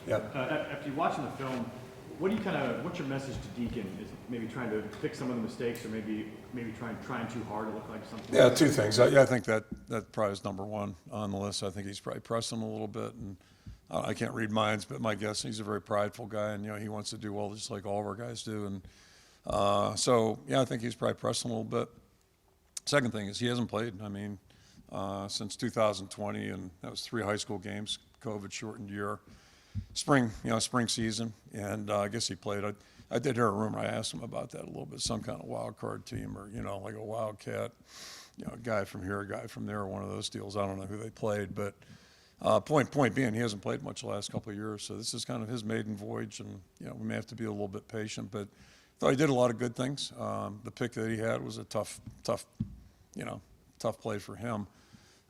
Yeah. After you're watching the film, what's your message to Deacon? Is it maybe trying to fix some of the mistakes, or maybe trying too hard to look like something? Yeah, two things. I think that probably is number one on the list. I think he's probably pressing him a little bit, and I can't read minds, but my guess he's a very prideful guy, and he wants to do well just like all of our guys do, and so I think he's probably pressing a little bit. Second thing is he hasn't played. I mean, since 2020, and that was 3 high school games, COVID shortened year. Spring season, and I guess he played. I did hear a rumor. I asked him about that a little bit. Some kind of wild card team, or like a Wildcat, a guy from here, a guy from there, one of those deals. I don't know who they played, but point being, he hasn't played much the last couple of years. So this is kind of his maiden voyage, and we may have to be a little bit patient. But I thought he did a lot of good things. The pick that he had was a tough play for him.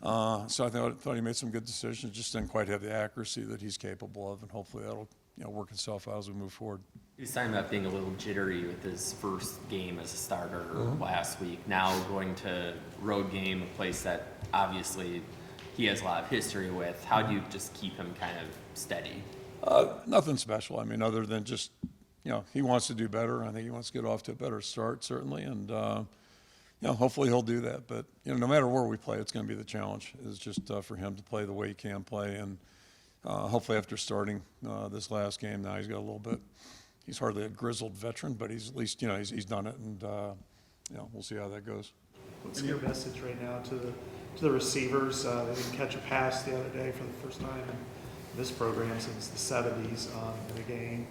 So I thought he made some good decisions, just didn't quite have the accuracy that he's capable of, and hopefully that'll work itself out as we move forward. He was talking about being a little jittery with his first game as a starter last week. Now going to road game, a place that obviously he has a lot of history with. How do you just keep him kind of steady? Nothing special. I mean, other than just, he wants to do better. I think he wants to get off to a better start, certainly, and hopefully he'll do that. But no matter where we play, it's going to be the challenge. Is just for him to play the way he can play, and hopefully after starting this last game, now he's got a little bit. He's hardly a grizzled veteran, but he's at least he's done it, and we'll see how that goes. What's your message right now to the receivers? They didn't catch a pass the other day for the first time in this program since the 70s in a game,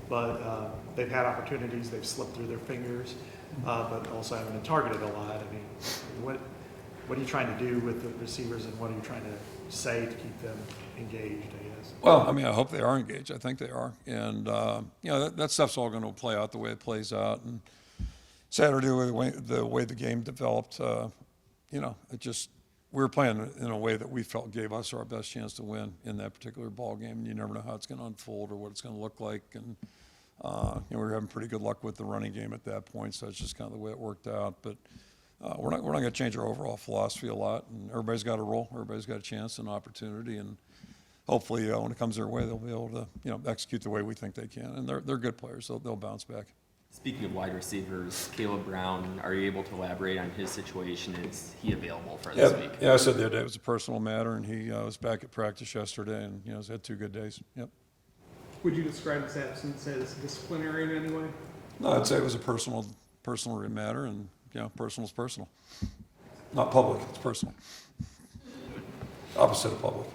but they've had opportunities. They've slipped through their fingers, but also haven't been targeted a lot. I mean, what are you trying to do with the receivers, and what are you trying to say to keep them engaged, I guess? Well, I mean, I hope they are engaged. I think they are. And, that stuff's all going to play out the way it plays out. And Saturday, the way the game developed, we were playing in a way that we felt gave us our best chance to win in that particular ball game. And you never know how it's going to unfold or what it's going to look like. And, we were having pretty good luck with the running game at that point. So it's just kind of the way it worked out. But we're not going to change our overall philosophy a lot. And everybody's got a role. Everybody's got a chance and opportunity. And hopefully, when it comes their way, they'll be able to, execute the way we think they can. And they're good players. They'll bounce back. Speaking of wide receivers, Caleb Brown, are you able to elaborate on his situation? Is he available for this week? Yeah, I said the other day it was a personal matter, and he was back at practice yesterday, and he's had 2 good days. Yep. Would you describe his absence as disciplinary in any way? No, I'd say it was a personal matter, and personal is personal. Not public, it's personal. Opposite of public.